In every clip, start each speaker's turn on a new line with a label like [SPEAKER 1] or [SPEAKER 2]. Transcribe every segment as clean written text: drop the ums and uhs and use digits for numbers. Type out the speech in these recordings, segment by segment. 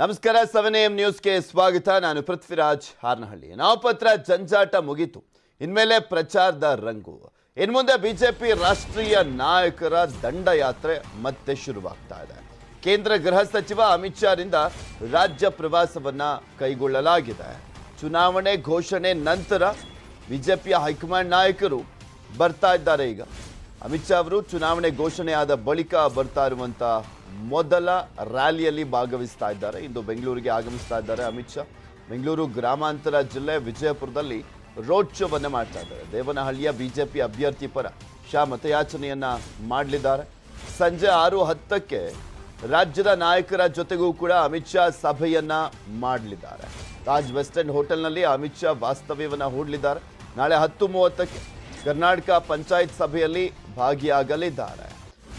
[SPEAKER 1] ನಮಸ್ಕಾರ 7am ನ್ಯೂಸ್ಗೆ ಸ್ವಾಗತ. ನಾನು ಪೃಥ್ವಿರಾಜ್ ಹಾರ್ನಹಳ್ಳಿ. ನಾಮಪತ್ರ ಜಂಜಾಟ ಮುಗಿತು, ಇನ್ಮೇಲೆ ಪ್ರಚಾರದ ರಂಗು. ಇನ್ಮುಂದೆ ಬಿಜೆಪಿ ರಾಷ್ಟ್ರೀಯ ನಾಯಕರ ದಂಡಯಾತ್ರೆ ಮತ್ತೆ ಶುರುವಾಗ್ತಾ ಇದೆ. ಕೇಂದ್ರ ಗೃಹ ಸಚಿವ ಅಮಿತ್ ಶಾರಿಂದ ರಾಜ್ಯ ಪ್ರವಾಸವನ್ನ ಕೈಗೊಳ್ಳಲಾಗಿದೆ. ಚುನಾವಣೆ ಘೋಷಣೆ ನಂತರ ಬಿಜೆಪಿಯ ಹೈಕಮಾಂಡ್ ನಾಯಕರು ಬರ್ತಾ ಇದ್ದಾರೆ. ಈಗ ಅಮಿತ್ ಶಾ ಅವರು ಚುನಾವಣೆ ಘೋಷಣೆಯಾದ ಬಳಿಕ ಬರ್ತಾ ಇರುವಂತ ಮೊದಲ ರ್ಯಾಲಿಯಲ್ಲಿ ಭಾಗವಹಿಸ್ತಾ ಇದ್ದಾರೆ. ಇಂದು ಬೆಂಗಳೂರಿಗೆ ಆಗಮಿಸ್ತಾ ಇದ್ದಾರೆ ಅಮಿತ್ ಶಾ. ಬೆಂಗಳೂರು ಗ್ರಾಮಾಂತರ ಜಿಲ್ಲೆ ವಿಜಯಪುರದಲ್ಲಿ ರೋಡ್ ಶೋವನ್ನು ಮಾಡ್ತಾ ಇದ್ದಾರೆ. ದೇವನಹಳ್ಳಿಯ ಬಿಜೆಪಿ ಅಭ್ಯರ್ಥಿ ಪರ ಶಾ ಮತಯಾಚನೆಯನ್ನ ಮಾಡಲಿದ್ದಾರೆ. ಸಂಜೆ 6:10ಕ್ಕೆ ರಾಜ್ಯದ ನಾಯಕರ ಜೊತೆಗೂ ಕೂಡ ಅಮಿತ್ ಶಾ ಸಭೆಯನ್ನ ಮಾಡಲಿದ್ದಾರೆ. ತಾಜ್ ವೆಸ್ಟ್ ಎಂಡ್ ಹೋಟೆಲ್ನಲ್ಲಿ ಅಮಿತ್ ಶಾ ವಾಸ್ತವ್ಯವನ್ನು ಹೂಡಲಿದ್ದಾರೆ. ನಾಳೆ 10:30ಕ್ಕೆ ಕರ್ನಾಟಕ ಪಂಚಾಯತ್ ಸಭೆಯಲ್ಲಿ ಭಾಗಿಯಾಗಲಿದ್ದಾರೆ.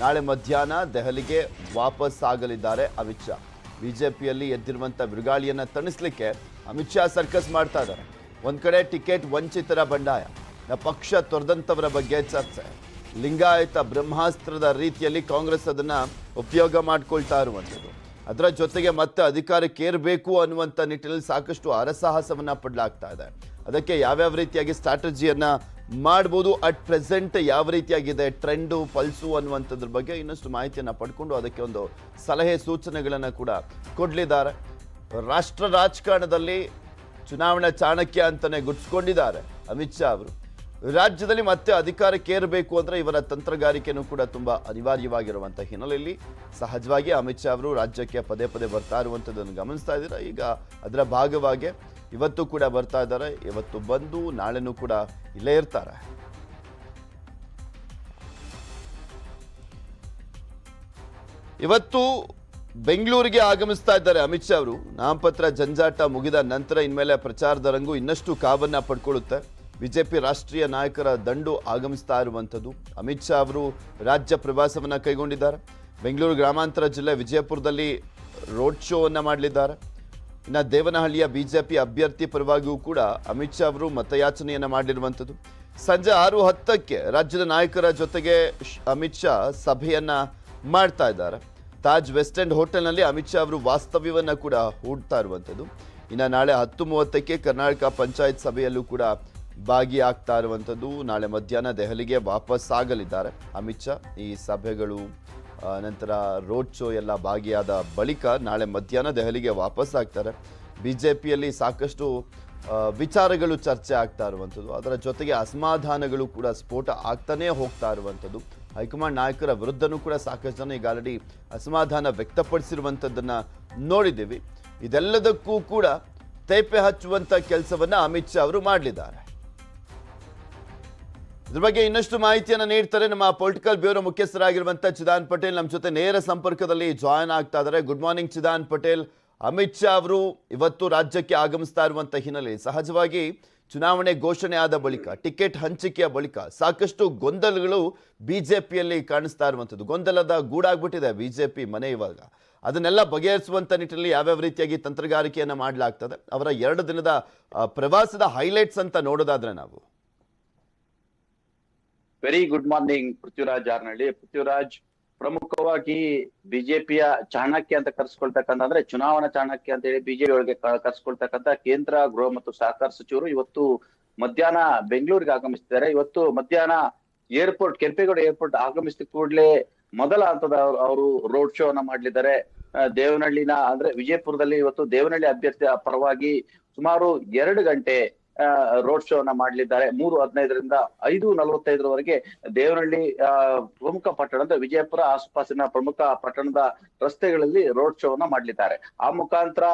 [SPEAKER 1] ನಾಳೆ ಮಧ್ಯಾಹ್ನ ದೆಹಲಿಗೆ ವಾಪಸ್ ಆಗಲಿದ್ದಾರೆ ಅಮಿತ್ ಶಾ. ಬಿಜೆಪಿಯಲ್ಲಿ ಎದ್ದಿರುವಂಥ ಬಿರುಗಾಳಿಯನ್ನು ತಣಿಸಲಿಕ್ಕೆ ಅಮಿತ್ ಶಾ ಸರ್ಕಸ್ ಮಾಡ್ತಾ ಇದ್ದಾರೆ. ಒಂದು ಕಡೆ ಟಿಕೆಟ್ ವಂಚಿತರ ಬಂಡಾಯ, ಪಕ್ಷ ತೊರೆದಂಥವರ ಬಗ್ಗೆ ಚರ್ಚೆ, ಲಿಂಗಾಯತ ಬ್ರಹ್ಮಾಸ್ತ್ರದ ರೀತಿಯಲ್ಲಿ ಕಾಂಗ್ರೆಸ್ ಅದನ್ನು ಉಪಯೋಗ ಮಾಡ್ಕೊಳ್ತಾ ಇರುವಂಥದ್ದು. ಅದರ ಜೊತೆಗೆ ಮತ್ತೆ ಅಧಿಕಾರಕ್ಕೇರಬೇಕು ಅನ್ನುವಂಥ ನಿಟ್ಟಿನಲ್ಲಿ ಸಾಕಷ್ಟು ಹರಸಾಹಸವನ್ನು ಪಡಲಾಗ್ತಾ ಇದೆ. ಅದಕ್ಕೆ ಯಾವ್ಯಾವ ರೀತಿಯಾಗಿ ಸ್ಟ್ರಾಟಜಿಯನ್ನು ಮಾಡ್ಬೋದು, ಅಟ್ ಪ್ರೆಸೆಂಟ್ ಯಾವ ರೀತಿಯಾಗಿದೆ ಟ್ರೆಂಡು ಪಲ್ಸು ಅನ್ನುವಂಥದ್ರ ಬಗ್ಗೆ ಇನ್ನಷ್ಟು ಮಾಹಿತಿಯನ್ನು ಪಡ್ಕೊಂಡು ಅದಕ್ಕೆ ಒಂದು ಸಲಹೆ ಸೂಚನೆಗಳನ್ನು ಕೂಡ ಕೊಡಲಿದ್ದಾರೆ. ರಾಷ್ಟ್ರ ರಾಜಕಾರಣದಲ್ಲಿ ಚುನಾವಣಾ ಚಾಣಕ್ಯ ಅಂತಲೇ ಗುರ್ತಿಸ್ಕೊಂಡಿದ್ದಾರೆ ಅಮಿತ್ ಶಾ ಅವರು. ರಾಜ್ಯದಲ್ಲಿ ಮತ್ತೆ ಅಧಿಕಾರಕ್ಕೇರಬೇಕು ಅಂದರೆ ಇವರ ತಂತ್ರಗಾರಿಕೆಯೂ ಕೂಡ ತುಂಬ ಅನಿವಾರ್ಯವಾಗಿರುವಂಥ ಹಿನ್ನೆಲೆಯಲ್ಲಿ ಸಹಜವಾಗಿ ಅಮಿತ್ ಶಾ ಅವರು ರಾಜ್ಯಕ್ಕೆ ಪದೇ ಪದೇ ಬರ್ತಾ ಇರುವಂಥದ್ದನ್ನು ಗಮನಿಸ್ತಾ ಇದ್ದೀರಾ. ಈಗ ಅದರ ಭಾಗವಾಗಿ ಇವತ್ತು ಕೂಡ ಬರ್ತಾ ಇದ್ದಾರೆ. ಇವತ್ತು ಬಂದು ನಾಳೆನೂ ಕೂಡ ಇಲ್ಲೇ ಇರ್ತಾರೆ. ಇವತ್ತು ಬೆಂಗಳೂರಿಗೆ ಆಗಮಿಸ್ತಾ ಇದ್ದಾರೆ ಅಮಿತ್ ಶಾ ಅವರು. ನಾಮಪತ್ರ ಜಂಜಾಟ ಮುಗಿದ ನಂತರ ಇನ್ಮೇಲೆ ಪ್ರಚಾರದ ರಂಗು ಇನ್ನಷ್ಟು ಕಾವನ್ನ ಪಡ್ಕೊಳ್ಳುತ್ತೆ. ಬಿಜೆಪಿ ರಾಷ್ಟ್ರೀಯ ನಾಯಕರ ದಂಡು ಆಗಮಿಸ್ತಾ ಇರುವಂಥದ್ದು. ಅಮಿತ್ ಶಾ ಅವರು ರಾಜ್ಯ ಪ್ರವಾಸವನ್ನು ಕೈಗೊಂಡಿದ್ದಾರೆ. ಬೆಂಗಳೂರು ಗ್ರಾಮಾಂತರ ಜಿಲ್ಲೆ ವಿಜಯಪುರದಲ್ಲಿ ರೋಡ್ ಶೋವನ್ನು ಮಾಡಲಿದ್ದಾರೆ. ಇನ್ನು ದೇವನಹಳ್ಳಿಯ ಬಿಜೆಪಿ ಅಭ್ಯರ್ಥಿ ಪರವಾಗಿಯೂ ಕೂಡ ಅಮಿತ್ ಶಾ ಅವರು ಮತಯಾಚನೆಯನ್ನು ಮಾಡಿರುವಂಥದ್ದು. ಸಂಜೆ 6:10ಕ್ಕೆ ರಾಜ್ಯದ ನಾಯಕರ ಜೊತೆಗೆ ಅಮಿತ್ ಶಾ ಸಭೆಯನ್ನ ಮಾಡ್ತಾ ಇದ್ದಾರೆ. ತಾಜ್ ವೆಸ್ಟ್ ಎಂಡ್ ಹೋಟೆಲ್ನಲ್ಲಿ ಅಮಿತ್ ಶಾ ಅವರು ವಾಸ್ತವ್ಯವನ್ನು ಕೂಡ ಹೂಡ್ತಾ ಇರುವಂಥದ್ದು. ಇನ್ನು ನಾಳೆ 10:30ಕ್ಕೆ ಕರ್ನಾಟಕ ಪಂಚಾಯತ್ ಸಭೆಯಲ್ಲೂ ಕೂಡ ಭಾಗಿಯಾಗ್ತಾ ಇರುವಂಥದ್ದು. ನಾಳೆ ಮಧ್ಯಾಹ್ನ ದೆಹಲಿಗೆ ವಾಪಸ್ ಆಗಲಿದ್ದಾರೆ ಅಮಿತ್ ಶಾ. ಈ ಸಭೆಗಳು ನಂತರ ರೋಡ್ ಶೋ ಎಲ್ಲ ಭಾಗಿಯಾದ ಬಳಿಕ ನಾಳೆ ಮಧ್ಯಾಹ್ನ ದೆಹಲಿಗೆ ವಾಪಸ್ ಆಗ್ತಾರೆ. ಬಿಜೆಪಿಯಲ್ಲಿ ಸಾಕಷ್ಟು ವಿಚಾರಗಳು ಚರ್ಚೆ ಆಗ್ತಾ ಇರುವಂಥದ್ದು. ಅದರ ಜೊತೆಗೆ ಅಸಮಾಧಾನಗಳು ಕೂಡ ಸ್ಫೋಟ ಆಗ್ತಾನೇ ಹೋಗ್ತಾ ಇರುವಂಥದ್ದು. ಹೈಕಮಾಂಡ್ ನಾಯಕರ ವಿರುದ್ಧನೂ ಕೂಡ ಸಾಕಷ್ಟು ಜನ ಈಗ ಆಲ್ರೆಡಿ ಅಸಮಾಧಾನ ವ್ಯಕ್ತಪಡಿಸಿರುವಂಥದ್ದನ್ನು ನೋಡಿದ್ದೀವಿ. ಇದೆಲ್ಲದಕ್ಕೂ ಕೂಡ ತೇಪೆ ಹಚ್ಚುವಂಥ ಕೆಲಸವನ್ನು ಅಮಿತ್ ಶಾ ಅವರು ಮಾಡಲಿದ್ದಾರೆ. ಇದ್ರ ಬಗ್ಗೆ ಇನ್ನಷ್ಟು ಮಾಹಿತಿಯನ್ನು ನೀಡ್ತಾರೆ ನಮ್ಮ ಪೊಲಿಟಿಕಲ್ ಬ್ಯೂರೋ ಮುಖ್ಯಸ್ಥರಾಗಿರುವಂಥ ಚಿದಾನ್ ಪಟೇಲ್ ನಮ್ಮ ಜೊತೆ ನೇರ ಸಂಪರ್ಕದಲ್ಲಿ ಜಾಯ್ನ್ ಆಗ್ತಾ ಇದ್ದಾರೆ. Good morning Chidan Patel. ಅಮಿತ್ ಶಾ ಅವರು ಇವತ್ತು ರಾಜ್ಯಕ್ಕೆ ಆಗಮಿಸ್ತಾ ಇರುವಂಥ ಹಿನ್ನೆಲೆ ಸಹಜವಾಗಿ ಚುನಾವಣೆ ಘೋಷಣೆ ಆದ ಬಳಿಕ ಟಿಕೆಟ್ ಹಂಚಿಕೆಯ ಬಳಿಕ ಸಾಕಷ್ಟು ಗೊಂದಲಗಳು ಬಿಜೆಪಿಯಲ್ಲಿ ಕಾಣಿಸ್ತಾ ಇರುವಂಥದ್ದು. ಗೊಂದಲದ ಗೂಡಾಗ್ಬಿಟ್ಟಿದೆ ಬಿಜೆಪಿ ಮನೆ. ಇವಾಗ ಅದನ್ನೆಲ್ಲ ಬಗೆಹರಿಸುವಂಥ ನಿಟ್ಟಿನಲ್ಲಿ ಯಾವ್ಯಾವ ರೀತಿಯಾಗಿ ತಂತ್ರಗಾರಿಕೆಯನ್ನು ಮಾಡಲಾಗ್ತದೆ, ಅವರ 2 ದಿನದ ಪ್ರವಾಸದ ಹೈಲೈಟ್ಸ್ ಅಂತ ನೋಡೋದಾದ್ರೆ ನಾವು.
[SPEAKER 2] Very good morning Prithviraj Harnahalli. Prithviraj, ಪ್ರಮುಖವಾಗಿ ಬಿಜೆಪಿಯ ಚಾಣಕ್ಯ ಅಂತ ಕರೆಸ್ಕೊಳ್ತಕ್ಕಂಥ, ಅಂದ್ರೆ ಚುನಾವಣಾ ಚಾಣಕ್ಯ ಅಂತ ಹೇಳಿ ಬಿಜೆಪಿ ಒಳಗೆ ಕರೆಸ್ಕೊಳ್ತಕ್ಕಂಥ ಕೇಂದ್ರ ಗೃಹ ಮತ್ತು ಸಹಕಾರ ಸಚಿವರು ಇವತ್ತು ಮಧ್ಯಾಹ್ನ ಬೆಂಗಳೂರಿಗೆ ಆಗಮಿಸ್ತಿದ್ದಾರೆ. ಇವತ್ತು ಮಧ್ಯಾಹ್ನ ಏರ್ಪೋರ್ಟ್, ಕೆಂಪೇಗೌಡ ಏರ್ಪೋರ್ಟ್ ಆಗಮಿಸಿದ ಕೂಡಲೇ ಮೊದಲ ಹಂತದ ಅವರು ರೋಡ್ ಶೋ ಅನ್ನ ಮಾಡ್ಲಿದ್ದಾರೆ. ದೇವನಹಳ್ಳಿನ ಅಂದ್ರೆ ವಿಜಯಪುರದಲ್ಲಿ ಇವತ್ತು ದೇವನಹಳ್ಳಿ ಅಭ್ಯರ್ಥಿ ಪರವಾಗಿ ಸುಮಾರು 2 ಗಂಟೆ ರೋಡ್ ಶೋ ಅನ್ನ ಮಾಡಲಿದ್ದಾರೆ. 3:15ರಿಂದ 5:45ರವರೆಗೆ ದೇವನಹಳ್ಳಿ ಪ್ರಮುಖ ಪಟ್ಟಣ ಅಂದ್ರೆ ವಿಜಯಪುರ ಆಸುಪಾಸಿನ ಪ್ರಮುಖ ಪಟ್ಟಣದ ರಸ್ತೆಗಳಲ್ಲಿ ರೋಡ್ ಶೋ ಅನ್ನ ಮಾಡಲಿದ್ದಾರೆ. ಆ ಮುಖಾಂತರ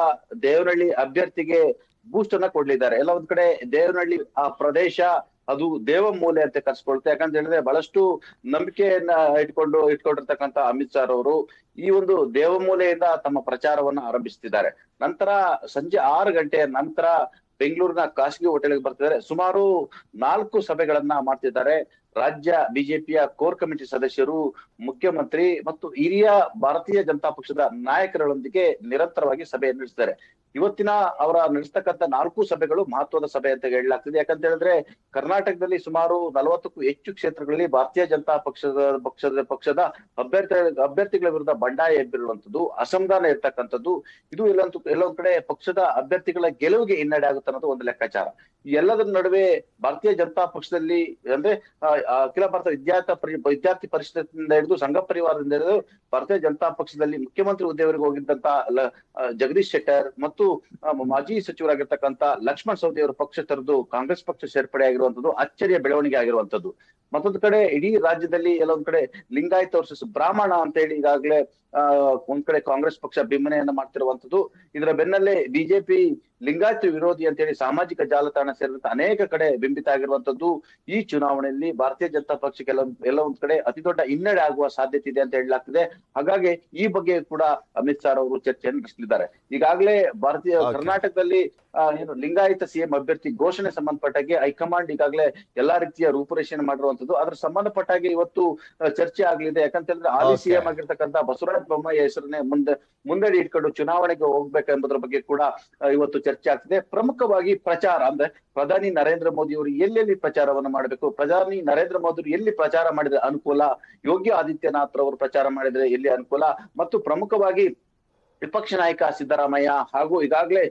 [SPEAKER 2] ದೇವನಹಳ್ಳಿ ಅಭ್ಯರ್ಥಿಗೆ ಬೂಸ್ಟ್ ಅನ್ನ ಕೊಡ್ಲಿದ್ದಾರೆ. ಎಲ್ಲ ಒಂದ್ ಕಡೆ ದೇವನಹಳ್ಳಿ ಆ ಪ್ರದೇಶ ಅದು ದೇವಮೂಲೆ ಅಂತ ಕರ್ಸ್ಕೊಳ್ತೆ. ಯಾಕಂತ ಹೇಳಿದ್ರೆ ಬಹಳಷ್ಟು ನಂಬಿಕೆಯನ್ನ ಇಟ್ಕೊಂಡಿರ್ತಕ್ಕಂಥ ಅಮಿತ್ ಶಾ ಅವರು ಈ ಒಂದು ದೇವಮೂಲೆಯಿಂದ ತಮ್ಮ ಪ್ರಚಾರವನ್ನ ಆರಂಭಿಸ್ತಿದ್ದಾರೆ. ನಂತರ ಸಂಜೆ 6 ಗಂಟೆಯ ನಂತರ ಬೆಂಗಳೂರಿನ ಖಾಸಗಿ ಹೋಟೆಲ್ಗೆ ಬರ್ತಿದ್ದಾರೆ. ಸುಮಾರು 4 ಸಭೆಗಳನ್ನ ಮಾಡ್ತಿದ್ದಾರೆ. ರಾಜ್ಯ ಬಿಜೆಪಿಯ ಕೋರ್ ಕಮಿಟಿ ಸದಸ್ಯರು, ಮುಖ್ಯಮಂತ್ರಿ ಮತ್ತು ಹಿರಿಯ ಭಾರತೀಯ ಜನತಾ ಪಕ್ಷದ ನಾಯಕರೊಂದಿಗೆ ನಿರಂತರವಾಗಿ ಸಭೆ ನಡೆಸಿದ್ದಾರೆ. ಇವತ್ತಿನ ಅವರ ನಡೆಸ್ತಕ್ಕಂಥ 4 ಸಭೆಗಳು ಮಹತ್ವದ ಸಭೆ ಅಂತ ಹೇಳಲಾಗ್ತದೆ. ಯಾಕಂತ ಹೇಳಿದ್ರೆ ಕರ್ನಾಟಕದಲ್ಲಿ ಸುಮಾರು 40ಕ್ಕೂ ಹೆಚ್ಚು ಕ್ಷೇತ್ರಗಳಲ್ಲಿ ಭಾರತೀಯ ಜನತಾ ಪಕ್ಷದ ಅಭ್ಯರ್ಥಿಗಳ ವಿರುದ್ಧ ಬಂಡಾಯ ಎಬ್ಬಿರುವಂತದ್ದು, ಅಸಮಾಧಾನ ಇರ್ತಕ್ಕಂಥದ್ದು, ಇದು ಎಲ್ಲೊಂದ್ ಕಡೆ ಪಕ್ಷದ ಅಭ್ಯರ್ಥಿಗಳ ಗೆಲುವಿಗೆ ಹಿನ್ನಡೆ ಆಗುತ್ತೆ ಅನ್ನೋದು ಒಂದು ಲೆಕ್ಕಾಚಾರ. ಈ ಎಲ್ಲದರ ನಡುವೆ ಭಾರತೀಯ ಜನತಾ ಪಕ್ಷದಲ್ಲಿ ಅಂದ್ರೆ ಅಖಿಲ ಭಾರತ ವಿದ್ಯಾರ್ಥಿ ಪರಿಷತ್ತಿನಿಂದ ಹಿಡಿದು ಸಂಘ ಪರಿವಾರದಿಂದ ಹಿಡಿದು ಭಾರತೀಯ ಜನತಾ ಪಕ್ಷದಲ್ಲಿ ಮುಖ್ಯಮಂತ್ರಿ ಹುದ್ದೆವರೆಗೆ ಹೋಗಿದ್ದಂತ ಜಗದೀಶ್ ಶೆಟ್ಟರ್ ಮತ್ತು ಮಾಜಿ ಸಚಿವರಾಗಿರ್ತಕ್ಕಂಥ ಲಕ್ಷ್ಮಣ್ ಸವದಿ ಅವರು ಪಕ್ಷ ತೊರೆದು ಕಾಂಗ್ರೆಸ್ ಪಕ್ಷ ಸೇರ್ಪಡೆ ಆಗಿರುವಂತದ್ದು ಅಚ್ಚರಿಯ ಬೆಳವಣಿಗೆ ಆಗಿರುವಂತದ್ದು. ಮತ್ತೊಂದು ಕಡೆ ಇಡೀ ರಾಜ್ಯದಲ್ಲಿ ಎಲ್ಲೊಂದ್ ಕಡೆ ಲಿಂಗಾಯತ ವರ್ಸಸ್ ಬ್ರಾಹ್ಮಣ ಅಂತ ಹೇಳಿ ಈಗಾಗಲೇ ಒಂದ್ ಕಡೆ ಕಾಂಗ್ರೆಸ್ ಪಕ್ಷ ಬಿಂಬನೆಯನ್ನ ಮಾಡ್ತಿರುವಂತದ್ದು. ಇದರ ಬೆನ್ನಲ್ಲೇ ಬಿಜೆಪಿ ಲಿಂಗಾಯತ ವಿರೋಧಿ ಅಂತ ಹೇಳಿ ಸಾಮಾಜಿಕ ಜಾಲತಾಣ ಸೇರಿದಂತೆ ಅನೇಕ ಕಡೆ ಬಿಂಬಿತ ಆಗಿರುವಂತದ್ದು. ಈ ಚುನಾವಣೆಯಲ್ಲಿ ಭಾರತೀಯ ಜನತಾ ಪಕ್ಷಕ್ಕೆ ಎಲ್ಲ ಒಂದ್ ಕಡೆ ಅತಿ ದೊಡ್ಡ ಹಿನ್ನಡೆ ಆಗುವ ಸಾಧ್ಯತೆ ಇದೆ ಅಂತ ಹೇಳಲಾಗ್ತದೆ. ಹಾಗಾಗಿ ಈ ಬಗ್ಗೆ ಕೂಡ ಅಮಿತ್ ಶಾ ಅವರು ಚರ್ಚೆಯನ್ನು ನಡೆಸಲಿದ್ದಾರೆ. ಈಗಾಗಲೇ ಕರ್ನಾಟಕದಲ್ಲಿ ಏನು ಲಿಂಗಾಯತ ಸಿಎಂ ಅಭ್ಯರ್ಥಿ ಘೋಷಣೆ ಸಂಬಂಧಪಟ್ಟಾಗೆ ಹೈಕಮಾಂಡ್ ಈಗಾಗಲೇ ಎಲ್ಲಾ ರೀತಿಯ ರೂಪುರೇಷೆಯನ್ನು ಮಾಡಿರುವಂತದ್ದು. ಅದ್ರ ಸಂಬಂಧಪಟ್ಟಾಗೆ ಇವತ್ತು ಚರ್ಚೆ ಆಗ್ಲಿದೆ. ಯಾಕಂತ ಹೇಳಿದ್ರೆ ಹಾಲಿ ಸಿಎಂ ಆಗಿರ್ತಕ್ಕಂಥ ಬಸವರಾಜ ಬೊಮ್ಮಾಯಿ ಹೆಸರನ್ನೇ ಮುಂದಡಿ ಇಟ್ಕೊಂಡು ಚುನಾವಣೆಗೆ ಹೋಗ್ಬೇಕೆಂಬುದರ ಬಗ್ಗೆ ಕೂಡ ಇವತ್ತು ಚರ್ಚೆ ಆಗ್ತಿದೆ. ಪ್ರಮುಖವಾಗಿ ಪ್ರಚಾರ ಅಂದ್ರೆ ಪ್ರಧಾನಿ ನರೇಂದ್ರ ಮೋದಿ ಅವರು ಎಲ್ಲೆಲ್ಲಿ ಪ್ರಚಾರವನ್ನು ಮಾಡಬೇಕು, ಪ್ರಧಾನಿ ನರೇಂದ್ರ ಮೋದಿ ಅವರು ಎಲ್ಲಿ ಪ್ರಚಾರ ಮಾಡಿದ್ರೆ ಅನುಕೂಲ, ಯೋಗಿ ಆದಿತ್ಯನಾಥ್ ಅವರು ಪ್ರಚಾರ ಮಾಡಿದ್ರೆ ಎಲ್ಲಿ ಅನುಕೂಲ, ಮತ್ತು ಪ್ರಮುಖವಾಗಿ ವಿಪಕ್ಷ ನಾಯಕ ಸಿದ್ದರಾಮಯ್ಯ ಹಾಗೂ ಈಗಾಗಲೇ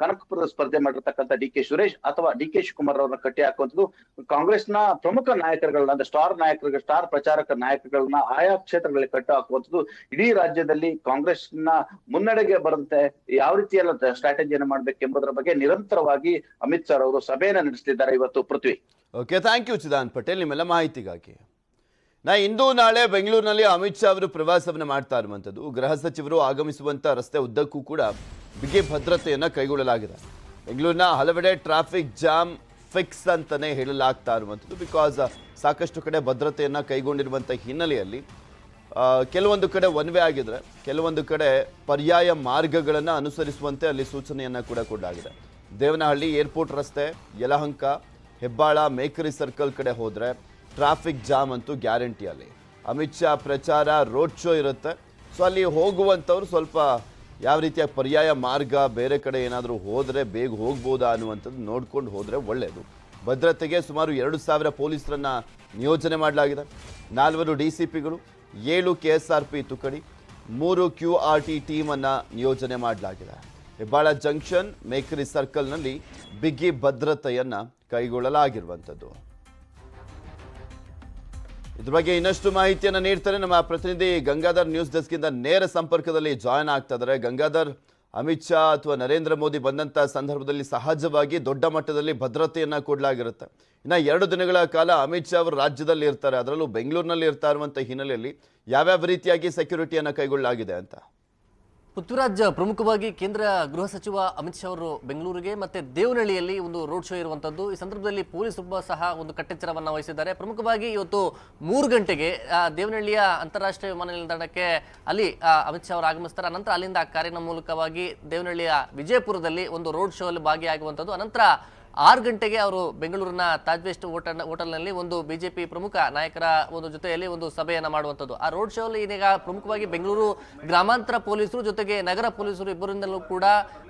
[SPEAKER 2] ಕನಕಪುರದ ಸ್ಪರ್ಧೆ ಮಾಡಿರ್ತಕ್ಕಂಥ ಡಿ ಕೆ ಸುರೇಶ್ ಅಥವಾ ಡಿ ಕೆ ಶಿವಕುಮಾರ್ ಅವರನ್ನ ಕಟ್ಟಿ ಹಾಕುವಂಥದ್ದು ಕಾಂಗ್ರೆಸ್ನ ಪ್ರಮುಖ ನಾಯಕರುಗಳನ್ನ ಅಂದ್ರೆ ಸ್ಟಾರ್ ಪ್ರಚಾರಕ ನಾಯಕರುಗಳನ್ನ ಆಯಾ ಕ್ಷೇತ್ರಗಳಲ್ಲಿ ಕಟ್ಟು ಹಾಕುವಂಥದ್ದು. ಇಡೀ ರಾಜ್ಯದಲ್ಲಿ ಕಾಂಗ್ರೆಸ್ನ ಮುನ್ನಡೆಗೆ ಬರಂತೆ ಯಾವ ರೀತಿಯೆಲ್ಲ ಸ್ಟ್ರಾಟಜಿಯನ್ನು ಮಾಡ್ಬೇಕೆಂಬುದರ ಬಗ್ಗೆ ನಿರಂತರವಾಗಿ ಅಮಿತ್ ಶಾ ಅವರು ಸಭೆಯನ್ನ ನಡೆಸಲಿದ್ದಾರೆ ಇವತ್ತು. Prithvi.
[SPEAKER 1] Okay, thank you Chidan Patel ನಿಮ್ಮೆಲ್ಲ ಮಾಹಿತಿಗಾಗಿ. ಇಂದು ನಾಳೆ ಬೆಂಗಳೂರಿನಲ್ಲಿ ಅಮಿತ್ ಶಾ ಅವರು ಪ್ರವಾಸವನ್ನು ಮಾಡ್ತಾ ಇರುವಂಥದ್ದು. ಗೃಹ ಸಚಿವರು ಆಗಮಿಸುವಂಥ ರಸ್ತೆ ಉದ್ದಕ್ಕೂ ಕೂಡ ಬಿಗಿ ಭದ್ರತೆಯನ್ನು ಕೈಗೊಳ್ಳಲಾಗಿದೆ. ಬೆಂಗಳೂರಿನ ಹಲವೆಡೆ ಟ್ರಾಫಿಕ್ ಜಾಮ್ ಫಿಕ್ಸ್ ಅಂತಲೇ ಹೇಳಲಾಗ್ತಾ ಇರುವಂಥದ್ದು. ಬಿಕಾಸ್ ಸಾಕಷ್ಟು ಕಡೆ ಭದ್ರತೆಯನ್ನು ಕೈಗೊಂಡಿರುವಂಥ ಹಿನ್ನೆಲೆಯಲ್ಲಿ ಕೆಲವೊಂದು ಕಡೆ ಒನ್ ವೇ ಆಗಿದ್ರೆ ಕೆಲವೊಂದು ಕಡೆ ಪರ್ಯಾಯ ಮಾರ್ಗಗಳನ್ನು ಅನುಸರಿಸುವಂತೆ ಅಲ್ಲಿ ಸೂಚನೆಯನ್ನು ಕೂಡ ಕೊಡಲಾಗಿದೆ. ದೇವನಹಳ್ಳಿ ಏರ್ಪೋರ್ಟ್ ರಸ್ತೆ, ಯಲಹಂಕ, ಹೆಬ್ಬಾಳ, ಮೇಕರಿ ಸರ್ಕಲ್ ಕಡೆ ಹೋದರೆ ಟ್ರಾಫಿಕ್ ಜಾಮ್ ಅಂತೂ ಗ್ಯಾರಂಟಿ. ಅಲ್ಲಿ ಅಮಿತ್ ಶಾ ಪ್ರಚಾರ ರೋಡ್ ಶೋ ಇರುತ್ತೆ. ಸೊ ಅಲ್ಲಿ ಹೋಗುವಂಥವ್ರು ಸ್ವಲ್ಪ ಯಾವ ರೀತಿಯ ಪರ್ಯಾಯ ಮಾರ್ಗ ಬೇರೆ ಕಡೆ ಏನಾದರೂ ಹೋದರೆ ಬೇಗ ಹೋಗ್ಬೋದಾ ಅನ್ನುವಂಥದ್ದು ನೋಡ್ಕೊಂಡು ಹೋದರೆ ಒಳ್ಳೆಯದು. ಭದ್ರತೆಗೆ ಸುಮಾರು 2,000 ಪೊಲೀಸರನ್ನು ನಿಯೋಜನೆ ಮಾಡಲಾಗಿದೆ. 4 DCPಗಳು, 7 KSRP ತುಕಡಿ, 3 QRT ಟೀಮನ್ನು ನಿಯೋಜನೆ ಮಾಡಲಾಗಿದೆ. ಹೆಬ್ಬಾಳ ಜಂಕ್ಷನ್, ಮೇಕರಿ ಸರ್ಕಲ್ನಲ್ಲಿ ಬಿಗಿ ಭದ್ರತೆಯನ್ನು ಕೈಗೊಳ್ಳಲಾಗಿರುವಂಥದ್ದು. ಇದ್ರ ಬಗ್ಗೆ ಇನ್ನಷ್ಟು ಮಾಹಿತಿಯನ್ನು ನೀಡ್ತಾರೆ ನಮ್ಮ ಪ್ರತಿನಿಧಿ ಗಂಗಾಧರ್. ನ್ಯೂಸ್ ಡೆಸ್ಕಿಂದ ನೇರ ಸಂಪರ್ಕದಲ್ಲಿ ಜಾಯ್ನ್ ಆಗ್ತಾ ಇದ್ದಾರೆ. ಗಂಗಾಧರ್, ಅಮಿತ್ ಶಾ ಅಥವಾ ನರೇಂದ್ರ ಮೋದಿ ಬಂದಂಥ ಸಂದರ್ಭದಲ್ಲಿ ಸಹಜವಾಗಿ ದೊಡ್ಡ ಮಟ್ಟದಲ್ಲಿ ಭದ್ರತೆಯನ್ನು ಕೊಡಲಾಗಿರುತ್ತೆ. ಇನ್ನು 2 ದಿನಗಳ ಕಾಲ ಅಮಿತ್ ಶಾ ಅವರು ರಾಜ್ಯದಲ್ಲಿ ಇರ್ತಾರೆ, ಅದರಲ್ಲೂ ಬೆಂಗಳೂರಿನಲ್ಲಿ ಇರ್ತಾ ಇರುವಂಥ ಹಿನ್ನೆಲೆಯಲ್ಲಿ ಯಾವ್ಯಾವ ರೀತಿಯಾಗಿ ಸೆಕ್ಯೂರಿಟಿಯನ್ನು ಕೈಗೊಳ್ಳಲಾಗಿದೆ ಅಂತ?
[SPEAKER 3] ಪೃಥ್ವಿರಾಜ್, ಪ್ರಮುಖವಾಗಿ ಕೇಂದ್ರ ಗೃಹ ಸಚಿವ ಅಮಿತ್ ಶಾ ಅವರು ಬೆಂಗಳೂರಿಗೆ ಮತ್ತೆ ದೇವನಹಳ್ಳಿಯಲ್ಲಿ ಒಂದು ರೋಡ್ ಶೋ ಇರುವಂತದ್ದು. ಈ ಸಂದರ್ಭದಲ್ಲಿ ಪೊಲೀಸರು ಸಹ ಒಂದು ಕಟ್ಟೆಚ್ಚರವನ್ನು ವಹಿಸಿದ್ದಾರೆ. ಪ್ರಮುಖವಾಗಿ ಇವತ್ತು 3 ಗಂಟೆಗೆ ದೇವನಹಳ್ಳಿಯ ಅಂತಾರಾಷ್ಟ್ರೀಯ ವಿಮಾನ ನಿಲ್ದಾಣಕ್ಕೆ ಅಲ್ಲಿ ಅಮಿತ್ ಶಾ ಅವರು ಆಗಮಿಸ್ತಾರೆ. ಅನಂತರ ಅಲ್ಲಿಂದ ಕಾರಿನ ಮೂಲಕವಾಗಿ ದೇವನಹಳ್ಳಿಯ ವಿಜಯಪುರದಲ್ಲಿ ಒಂದು ರೋಡ್ ಶೋ ಅಲ್ಲಿ ಭಾಗಿಯಾಗುವಂಥದ್ದು. ಅನಂತರ 6 ಗಂಟೆಗೆ ಅವರು ಬೆಂಗಳೂರಿನ ತಾಜ್ ವೆಸ್ಟ್ ಹೋಟೆಲ್ನಲ್ಲಿ ಒಂದು ಬಿಜೆಪಿ ಪ್ರಮುಖ ನಾಯಕರ ಒಂದು ಜೊತೆಯಲ್ಲಿ ಒಂದು ಸಭೆಯನ್ನು ಮಾಡುವಂಥದ್ದು. ಆ ರೋಡ್ ಶೋ ಅಲ್ಲಿ ಈಗ ಪ್ರಮುಖವಾಗಿ ಬೆಂಗಳೂರು ಗ್ರಾಮಾಂತರ ಪೊಲೀಸರು ಜೊತೆಗೆ ನಗರ ಪೊಲೀಸರು ಇಬ್ಬರಿಂದಲೂ ಕೂಡ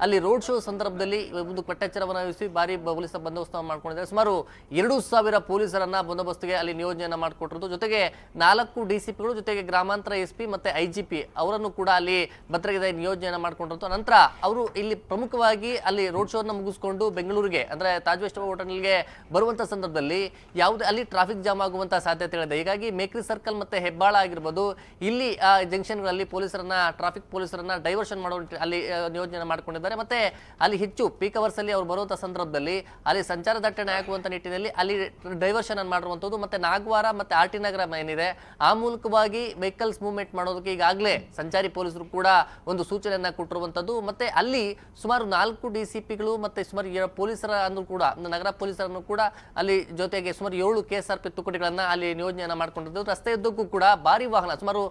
[SPEAKER 3] ಅಲ್ಲಿ ರೋಡ್ ಶೋ ಸಂದರ್ಭದಲ್ಲಿ ಒಂದು ಕಟ್ಟೆಚ್ಚರವನ್ನು ವಹಿಸಿ ಭಾರಿ ಪೊಲೀಸ್ ಬಂದೋಬಸ್ತ್ ಮಾಡ್ಕೊಂಡಿದ್ದಾರೆ. ಸುಮಾರು 2,000 ಪೊಲೀಸರನ್ನ ಬಂದೋಬಸ್ತ್ಗೆ ಅಲ್ಲಿ ನಿಯೋಜನೆಯನ್ನ ಮಾಡಿಕೊಟ್ಟಿರೋದು. ಜೊತೆಗೆ 4 DCPಗಳು ಜೊತೆಗೆ ಗ್ರಾಮಾಂತರ SP ಮತ್ತೆ IGP ಅವರನ್ನು ಕೂಡ ಅಲ್ಲಿ ಭದ್ರತೆ ನಿಯೋಜನೆಯನ್ನ ಮಾಡಿಕೊಂಡಿರೋದು. ನಂತರ ಅವರು ಇಲ್ಲಿ ಪ್ರಮುಖವಾಗಿ ಅಲ್ಲಿ ರೋಡ್ ಶೋನ ಮುಗಿಸ್ಕೊಂಡು ಬೆಂಗಳೂರಿಗೆ ಅಂದ್ರೆ ತಾಜ್ ವೆಸ್ಟ್ ಹೋಟೆಲ್ಗೆ ಬರುವಂತ ಸಂದರ್ಭದಲ್ಲಿ ಯಾವುದೇ ಅಲ್ಲಿ ಟ್ರಾಫಿಕ್ ಜಾಮ್ ಆಗುವಂತ ಸಾಧ್ಯತೆಗಳಿದೆ. ಹೀಗಾಗಿ ಮೇಕ್ರಿ ಸರ್ಕಲ್ ಮತ್ತೆ ಹೆಬ್ಬಾಳ ಆಗಿರ್ಬೋದು, ಇಲ್ಲಿ ಜಂಕ್ಷನ್ಗಳಲ್ಲಿ ಟ್ರಾಫಿಕ್ ಪೊಲೀಸರನ್ನ ಡೈವರ್ಷನ್ ಮಾಡೋ ಅಲ್ಲಿ ನಿಯೋಜನೆ ಮಾಡಿಕೊಂಡಿದ್ದಾರೆ. ಮತ್ತೆ ಅಲ್ಲಿ ಹೆಚ್ಚು ಪೀಕ್ ಅವರ್ಸ್ ಅಲ್ಲಿ ಅವರು ಬರುವಂತ ಸಂದರ್ಭದಲ್ಲಿ ಅಲ್ಲಿ ಸಂಚಾರ ದಟ್ಟಣೆ ಆಗುವಂತ ನಿಟ್ಟಿನಲ್ಲಿ ಅಲ್ಲಿ ಡೈವರ್ಷನ್ ಅನ್ನು ಮಾಡಿರುವಂತದ್ದು. ಮತ್ತೆ ನಾಗವಾರ ಮತ್ತೆ RT ನಗರ ಏನಿದೆ ಆ ಮೂಲಕವಾಗಿ ವೆಹಿಕಲ್ಸ್ ಮೂವ್ಮೆಂಟ್ ಮಾಡೋದಕ್ಕೆ ಈಗಾಗಲೇ ಸಂಚಾರಿ ಪೊಲೀಸರು ಕೂಡ ಒಂದು ಸೂಚನೆಯನ್ನ ಕೊಟ್ಟಿರುವಂತದ್ದು. ಮತ್ತೆ ಅಲ್ಲಿ ಸುಮಾರು 4 DCPಗಳು ಮತ್ತೆ ಸುಮಾರು ಪೊಲೀಸರ ಪೊಲೀಸರನ್ನು ಕೂಡ ನಗರ ಪೊಲೀಸರನ್ನು ಕೂಡ ಅಲ್ಲಿ ಜೊತೆಗೆ ಸುಮಾರು 7 KSRP ತುಕಡಿಗಳನ್ನ ಅಲ್ಲಿ ನಿಯೋಜನೆಯನ್ನ ಮಾಡ್ಕೊಂಡಿದ್ದು. ರಸ್ತೆಯುದ್ದಕ್ಕೂ ಕೂಡ ಭಾರಿ ವಾಹನ ಸುಮಾರು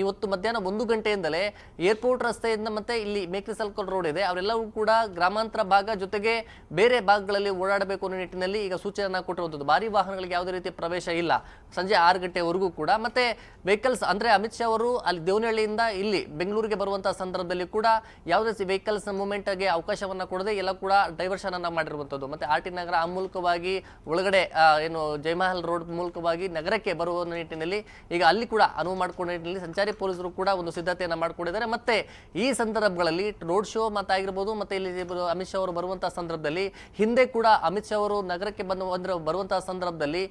[SPEAKER 3] ಇವತ್ತು ಮಧ್ಯಾಹ್ನ 1 ಗಂಟೆಯಿಂದಲೇ ಏರ್ಪೋರ್ಟ್ ರಸ್ತೆಯಿಂದ ಮತ್ತೆ ಇಲ್ಲಿ ಮೇಕ್ರಿ ಸರ್ಕಲ್ ರೋಡ್ ಇದೆ, ಅವರೆಲ್ಲವೂ ಕೂಡ ಗ್ರಾಮಾಂತರ ಭಾಗ ಜೊತೆಗೆ ಬೇರೆ ಭಾಗಗಳಲ್ಲಿ ಓಡಾಡಬೇಕು ಅನ್ನೋ ನಿಟ್ಟಿನಲ್ಲಿ ಈಗ ಸೂಚನೆಯನ್ನ ಕೊಟ್ಟಿರುವಂಥದ್ದು. ಭಾರಿ ವಾಹನಗಳಿಗೆ ಯಾವುದೇ ರೀತಿಯ ಪ್ರವೇಶ ಇಲ್ಲ ಸಂಜೆ 6 ಗಂಟೆವರೆಗೂ ಕೂಡ. ಮತ್ತೆ ವೆಹಿಕಲ್ಸ್ ಅಂದ್ರೆ ಅಮಿತ್ ಶಾ ಅವರು ಅಲ್ಲಿ ದೇವನಹಳ್ಳಿಯಿಂದ ಇಲ್ಲಿ ಬೆಂಗಳೂರಿಗೆ ಬರುವಂತಹ ಸಂದರ್ಭದಲ್ಲಿ ಕೂಡ ಯಾವುದೇ ವೆಹಿಕಲ್ಸ್ ಮೂವ್ಮೆಂಟ್ಗೆ ಅವಕಾಶವನ್ನ ಕೊಡದೆ ಎಲ್ಲ ಕೂಡ ಡೈವರ್ಷನ್ ಅನ್ನ ಮಾಡಿರುವಂಥದ್ದು. ಮತ್ತೆ RT ನಗರ ಆ ಮೂಲಕವಾಗಿ ಒಳಗಡೆ ಏನು ಜಯಮಹಲ್ ರೋಡ್ ಮೂಲಕವಾಗಿ ನಗರಕ್ಕೆ ಬರುವ ನಿಟ್ಟಿನಲ್ಲಿ ಈಗ ಅಲ್ಲಿ ಕೂಡ ಅನುವು ಮಾಡಿಕೊಂಡ ನಿಟ್ಟಿನಲ್ಲಿ ಸಂಚಾರಿ ಪೊಲೀಸರು ಕೂಡ ಒಂದು ಸಿದ್ಧತೆಯನ್ನ ಮಾಡ್ಕೊಂಡಿದ್ದಾರೆ. ಮತ್ತೆ ಈ ಸಂದರ್ಭಗಳಲ್ಲಿ ರೋಡ್ ಶೋ ಆಗಿರ್ಬೋದು ಮತ್ತೆ ಇಲ್ಲಿ ಅಮಿತ್ ಶಾ ಅವರು ಬರುವಂತಹ ಸಂದರ್ಭದಲ್ಲಿ ಹಿಂದೆ ಕೂಡ ಅಮಿತ್ ಶಾ ಅವರು ನಗರಕ್ಕೆ ಬರುವಂತಹ ಸಂದರ್ಭದಲ್ಲಿ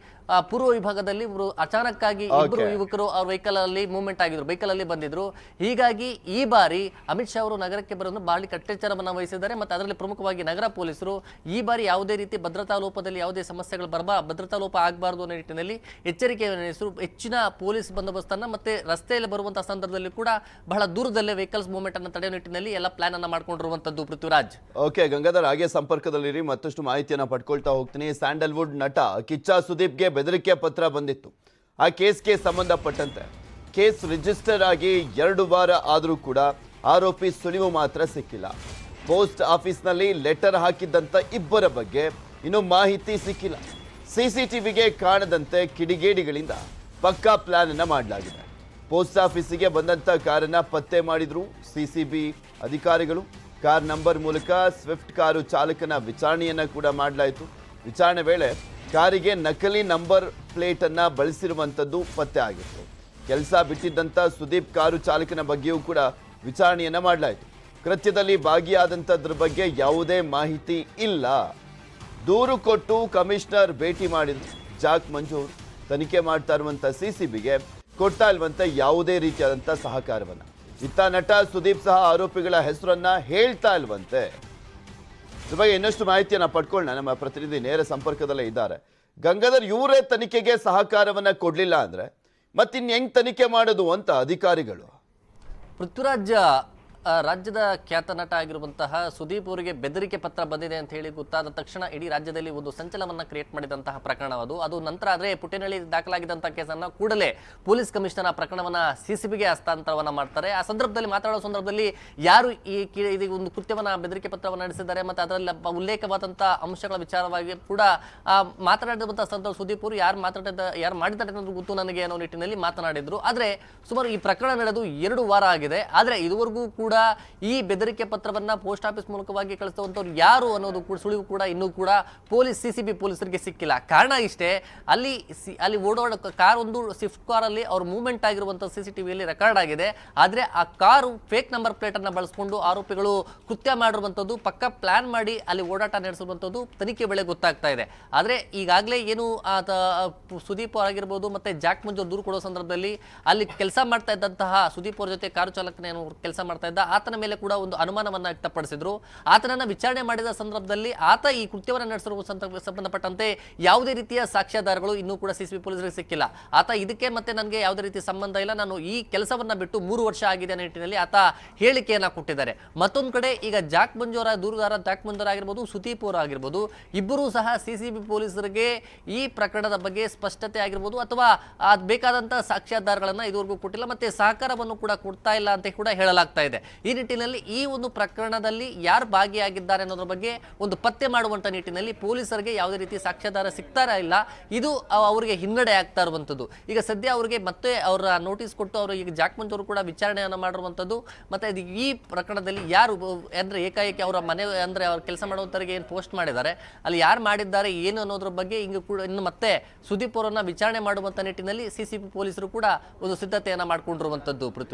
[SPEAKER 3] ಪೂರ್ವ ವಿಭಾಗದಲ್ಲಿ ಇವರು ಅಚಾನಕ್ ಆಗಿ ಇಬ್ಬರು ಯುವಕರು ಅವ್ರ ವೆಹಿಕಲ್ ಅಲ್ಲಿ ಮೂವ್ಮೆಂಟ್ ಆಗಿದ್ರು, ವೆಹಿಕಲ್ ಅಲ್ಲಿ ಬಂದಿದ್ರು. ಹೀಗಾಗಿ ಈ ಬಾರಿ ಅಮಿತ್ ಶಾ ಅವರು ನಗರಕ್ಕೆ ಬರೋದು ಬಹಳ ಕಟ್ಟೆಚ್ಚರವನ್ನು ವಹಿಸಿದ್ದಾರೆ. ಮತ್ತೆ ಅದರಲ್ಲಿ ಪ್ರಮುಖವಾಗಿ ನಗರ ಪೊಲೀಸರು ಈ ಬಾರಿ ಯಾವುದೇ ರೀತಿ ಭದ್ರತಾ ಲೋಪದಲ್ಲಿ ಯಾವುದೇ ಸಮಸ್ಯೆಗಳು ಭದ್ರತಾ ಲೋಪ ಆಗಬಾರದು ಅನ್ನೋ ನಿಟ್ಟಿನಲ್ಲಿ ಎಚ್ಚರಿಕೆಯನ್ನು ಹೆಚ್ಚಿನ ಪೊಲೀಸ್ ಬಂದೋಬಸ್ತನ್ನ ಮತ್ತೆ ರಸ್ತೆಯಲ್ಲಿ ಬರುವಂತಹ ಸಂದರ್ಭದಲ್ಲಿ ಕೂಡ ಬಹಳ ದೂರದಲ್ಲೇ ವೆಹಿಕಲ್ಸ್ ಮೂವ್ಮೆಂಟ್ ಅನ್ನು ತಡೆಯುವ ನಿಟ್ಟಿನಲ್ಲಿ ಎಲ್ಲ ಪ್ಲಾನ್ ಅನ್ನ ಮಾಡ್ಕೊಂಡಿರುವಂತದ್ದು. ಪೃಥ್ವಿರಾಜ್.
[SPEAKER 1] ಓಕೆ ಗಂಗಾಧರ್, ಹಾಗೆ ಸಂಪರ್ಕದಲ್ಲಿರಿ, ಮತ್ತಷ್ಟು ಮಾಹಿತಿಯನ್ನ ಪಡ್ಕೊಳ್ತಾ ಹೋಗ್ತೀನಿ. ಸ್ಯಾಂಡಲ್ವುಡ್ ನಟ ಕಿಚ್ಚ ಸುದೀಪ್ಗೆ ಬೆದರಿಕೆ ಪತ್ರ ಬಂದಿತ್ತು. ಆ ಕೇಸ್ಗೆ ಸಂಬಂಧಪಟ್ಟಂತೆ ಕೇಸ್ ರಿಜಿಸ್ಟರ್ ಆಗಿ 2 ವಾರ ಆದರೂ ಕೂಡ ಆರೋಪಿ ಸುಳಿವು ಮಾತ್ರ ಸಿಕ್ಕಿಲ್ಲ. ಪೋಸ್ಟ್ ಆಫೀಸ್ನಲ್ಲಿ ಲೆಟರ್ ಹಾಕಿದ್ದಂಥ ಇಬ್ಬರ ಬಗ್ಗೆ ಇನ್ನೂ ಮಾಹಿತಿ ಸಿಕ್ಕಿಲ್ಲ. CCTVಗೆ ಕಾಣದಂತೆ ಕಿಡಿಗೇಡಿಗಳಿಂದ ಪಕ್ಕಾ ಪ್ಲಾನ್ ಅನ್ನ ಮಾಡಲಾಗಿದೆ. ಪೋಸ್ಟ್ ಆಫೀಸಿಗೆ ಬಂದಂಥ ಕಾರನ್ನ ಪತ್ತೆ ಮಾಡಿದ್ರು CCB ಅಧಿಕಾರಿಗಳು. ಕಾರ್ ನಂಬರ್ ಮೂಲಕ ಸ್ವಿಫ್ಟ್ ಕಾರು ಚಾಲಕನ ವಿಚಾರಣೆಯನ್ನ ಕೂಡ ಮಾಡಲಾಯಿತು. ವಿಚಾರಣೆ ವೇಳೆ ಕಾರಿಗೆ ನಕಲಿ ನಂಬರ್ ಪ್ಲೇಟ್ ಅನ್ನ ಬಳಸಿರುವಂಥದ್ದು ಪತ್ತೆ ಆಗಿತ್ತು. ಕೆಲಸ ಬಿಟ್ಟಿದ್ದಂಥ ಸುದೀಪ್ ಕಾರು ಚಾಲಕನ ಬಗ್ಗೆಯೂ ಕೂಡ ವಿಚಾರಣೆಯನ್ನ ಮಾಡಲಾಯಿತು. ಕೃತ್ಯದಲ್ಲಿ ಭಾಗಿಯಾದಂಥದ್ರ ಬಗ್ಗೆ ಯಾವುದೇ ಮಾಹಿತಿ ಇಲ್ಲ. ದೂರು ಕೊಟ್ಟು ಕಮಿಷನರ್ ಭೇಟಿ ಮಾಡಿದ್ರು ಜಾಕ್ ಮಂಜು ಅವರು. ತನಿಖೆ ಮಾಡ್ತಾ ಇರುವಂಥ CCBಗೆ ಕೊಡ್ತಾ ಇಲ್ವಂತ ಯಾವುದೇ ರೀತಿಯಾದಂಥ ಸಹಕಾರವನ್ನ. ಇತ್ತ ನಟ ಸುದೀಪ್ ಸಹ ಆರೋಪಿಗಳ ಹೆಸರನ್ನ ಹೇಳ್ತಾ ಇಲ್ವಂತೆ. ಇದ್ರ ಬಗ್ಗೆ ಇನ್ನಷ್ಟು ಮಾಹಿತಿಯನ್ನ ಪಡ್ಕೊಳ್ಳೋಣ. ನಮ್ಮ ಪ್ರತಿನಿಧಿ ನೇರ ಸಂಪರ್ಕದಲ್ಲೇ ಇದ್ದಾರೆ. ಗಂಗಾಧರ್, ಇವರೇ ತನಿಖೆಗೆ ಸಹಕಾರವನ್ನ ಕೊಡ್ಲಿಲ್ಲ ಅಂದ್ರೆ ಮತ್ತಿನ್ ಹೆಂಗ್ ತನಿಖೆ ಮಾಡೋದು ಅಂತ ಅಧಿಕಾರಿಗಳು?
[SPEAKER 3] ಪೃಥ್ವಿರಾಜ್, ರಾಜ್ಯದ ಖ್ಯಾತ ನಟ ಆಗಿರುವಂತಹ ಸುದೀಪ್ ಅವರಿಗೆ ಬೆದರಿಕೆ ಪತ್ರ ಬಂದಿದೆ ಅಂತ ಹೇಳಿ ಗೊತ್ತಾದ ತಕ್ಷಣ ಇಡೀ ರಾಜ್ಯದಲ್ಲಿ ಒಂದು ಸಂಚಲನವನ್ನ ಕ್ರಿಯೇಟ್ ಮಾಡಿದಂತಹ ಪ್ರಕರಣವದು. ಅದು ನಂತರ ಆದರೆ ಪುಟ್ಟೇನಹಳ್ಳಿ ದಾಖಲಾಗಿದ್ದಂತಹ ಕೇಸನ್ನ ಕೂಡಲೇ ಪೊಲೀಸ್ ಕಮಿಷನರ್ ಆ ಪ್ರಕರಣವನ್ನ CCBಗೆ ಹಸ್ತಾಂತರವನ್ನ ಮಾಡ್ತಾರೆ. ಆ ಸಂದರ್ಭದಲ್ಲಿ ಮಾತಾಡೋ ಸಂದರ್ಭದಲ್ಲಿ ಯಾರು ಈ ಒಂದು ಕೃತ್ಯವನ್ನ ಬೆದರಿಕೆ ಪತ್ರವನ್ನು ನಡೆಸಿದ್ದಾರೆ ಮತ್ತೆ ಅದರಲ್ಲಿ ಉಲ್ಲೇಖವಾದಂತಹ ಅಂಶಗಳ ವಿಚಾರವಾಗಿ ಕೂಡ ಮಾತನಾಡಿರುವಂತಹ ಸಂದರ್ಭ ಸುದೀಪ್ ಅವರು ಯಾರು ಮಾಡಿದ್ದಾರೆ ಅನ್ನೋದು ಗೊತ್ತು ನನಗೆ ಅನ್ನೋ ನಿಟ್ಟಿನಲ್ಲಿ ಮಾತನಾಡಿದ್ರು. ಆದ್ರೆ ಸುಮಾರು ಈ ಪ್ರಕರಣ ನಡೆದು 2 ವಾರ ಆಗಿದೆ. ಆದ್ರೆ ಇದುವರೆಗೂ ಕೂಡ ಈ ಬೆದರಿಕೆ ಪತ್ರವನ್ನ ಪೋಸ್ಟ್ ಆಫೀಸ್ ಮೂಲಕವಾಗಿ ಕಳಿಸುವಂತವ್ರು ಯಾರು ಅನ್ನೋದು ಕೂಡ ಸುಳಿವು ಕೂಡ ಇನ್ನೂ ಕೂಡ CCB ಪೊಲೀಸರಿಗೆ ಸಿಕ್ಕಿಲ್ಲ. ಕಾರಣ ಇಷ್ಟೇ, ಅಲ್ಲಿ ಓಡಾಡೋ ಕಾರ್ ಒಂದು ಸ್ವಿಫ್ಟ್ ಕಾರ್ ಅಲ್ಲಿ ಅವ್ರ ಮೂವ್ಮೆಂಟ್ ಆಗಿರುವಂತಹ CCTVಯಲ್ಲಿ ರೆಕಾರ್ಡ್ ಆಗಿದೆ. ಆದ್ರೆ ಆ ಕಾರು ಫೇಕ್ ನಂಬರ್ ಪ್ಲೇಟ್ ಅನ್ನ ಬಳಸಿಕೊಂಡು ಆರೋಪಿಗಳು ಕೃತ್ಯ ಮಾಡಿರುವಂತದ್ದು, ಪಕ್ಕ ಪ್ಲಾನ್ ಮಾಡಿ ಅಲ್ಲಿ ಓಡಾಟ ನಡೆಸಿರುವಂತದ್ದು ತನಿಖೆ ವೇಳೆ ಗೊತ್ತಾಗ್ತಾ ಇದೆ. ಆದ್ರೆ ಈಗಾಗಲೇ ಏನು ಸುದೀಪ್ ಆಗಿರ್ಬೋದು ಮತ್ತೆ ಜಾಕ್ ಮಂಜು ದೂರು ಕೊಡೋ ಸಂದರ್ಭದಲ್ಲಿ ಅಲ್ಲಿ ಕೆಲಸ ಮಾಡ್ತಾ ಇದ್ದಂತಹ ಸುದೀಪ್ ಅವ್ರ ಜೊತೆ ಕಾರು ಚಾಲಕನ ಏನು ಕೆಲಸ ಮಾಡ್ತಾ ಇದ್ದ ಆತನ ಮೇಲೆ ಕೂಡ ಒಂದು ಅನುಮಾನವನ್ನ ವ್ಯಕ್ತಪಡಿಸಿದ್ರು. ಆತನನ್ನ ವಿಚಾರಣೆ ಮಾಡಿದ ಸಂದರ್ಭದಲ್ಲಿ ಆತ ಈ ಕೃತ್ಯವನ್ನು ನಡೆಸಿರುವ ಸಂಬಂಧಪಟ್ಟಂತೆ ಯಾವುದೇ ರೀತಿಯ ಸಾಕ್ಷ್ಯಾಧಾರಗಳು ಇನ್ನೂ ಕೂಡ CCB ಪೊಲೀಸರಿಗೆ ಸಿಕ್ಕಿಲ್ಲ. ಆತ ಇದಕ್ಕೆ ಮತ್ತೆ ನನಗೆ ಯಾವುದೇ ರೀತಿ ಸಂಬಂಧ ಇಲ್ಲ, ನಾನು ಈ ಕೆಲಸವನ್ನ ಬಿಟ್ಟು 3 ವರ್ಷ ಆಗಿದೆ ಅನ್ನೋ ನಿಟ್ಟಿನಲ್ಲಿ ಆತ ಹೇಳಿಕೆಯನ್ನ ಕೊಟ್ಟಿದ್ದಾರೆ. ಮತ್ತೊಂದು ಕಡೆ ಈಗ ಜಾಕ್ ಮಂಜು ಅವರ ದೂರುದಾರ ಜಾಕ್ ಮಂಜು ಆಗಿರ್ಬೋದು ಸುದೀಪ್ ಅವರು ಆಗಿರ್ಬೋದು ಇಬ್ಬರೂ ಸಹ CCB ಪೊಲೀಸರಿಗೆ ಈ ಪ್ರಕರಣದ ಬಗ್ಗೆ ಸ್ಪಷ್ಟತೆ ಆಗಿರ್ಬೋದು ಅಥವಾ ಬೇಕಾದಂತಹ ಸಾಕ್ಷ್ಯಾಧಾರಗಳನ್ನ ಇದುವರೆಗೂ ಕೊಟ್ಟಿಲ್ಲ, ಮತ್ತೆ ಸಹಕಾರವನ್ನು ಕೂಡ ಕೊಡ್ತಾ ಇಲ್ಲ ಅಂತ ಕೂಡ ಹೇಳಲಾಗ್ತಾ ಇದೆ. ಈ ನಿಟ್ಟಿನಲ್ಲಿ ಈ ಒಂದು ಪ್ರಕರಣದಲ್ಲಿ ಯಾರು ಭಾಗಿಯಾಗಿದ್ದಾರೆ ಅನ್ನೋದ್ರ ಬಗ್ಗೆ ಒಂದು ಪತ್ತೆ ಮಾಡುವಂತ ನಿಟ್ಟಿನಲ್ಲಿ ಪೊಲೀಸರಿಗೆ ಯಾವುದೇ ರೀತಿ ಸಾಕ್ಷ್ಯಾಧಾರ ಸಿಗ್ತಾರ ಇಲ್ಲ. ಇದು ಅವರಿಗೆ ಹಿನ್ನಡೆ ಆಗ್ತಾ ಇರುವಂತದ್ದು. ಈಗ ಸದ್ಯ ಅವರಿಗೆ ಮತ್ತೆ ಅವರ ನೋಟಿಸ್ ಕೊಟ್ಟು ಅವರು ಈಗ ಜಾಕ್ ಮಂಜು ಅವರು ಕೂಡ ವಿಚಾರಣೆಯನ್ನ ಮಾಡಿರುವಂತದ್ದು. ಮತ್ತೆ ಈ ಪ್ರಕರಣದಲ್ಲಿ ಯಾರು ಅಂದ್ರೆ ಏಕಾಏಕಿ ಅವರ ಮನೆ ಅಂದ್ರೆ ಅವ್ರ ಕೆಲಸ ಮಾಡುವಂತರಿಗೆ ಏನು ಪೋಸ್ಟ್ ಮಾಡಿದ್ದಾರೆ ಅಲ್ಲಿ ಯಾರು ಮಾಡಿದ್ದಾರೆ ಏನು ಅನ್ನೋದ್ರ ಬಗ್ಗೆ ಈಗ ಕೂಡ ಇನ್ನು ಮತ್ತೆ ಸುದೀಪ್ ಅವರನ್ನ ವಿಚಾರಣೆ ಮಾಡುವಂತ ನಿಟ್ಟಿನಲ್ಲಿ CCB ಪೊಲೀಸರು ಕೂಡ ಒಂದು ಸಿದ್ಧತೆಯನ್ನ ಮಾಡ್ಕೊಂಡಿರುವಂತದ್ದು.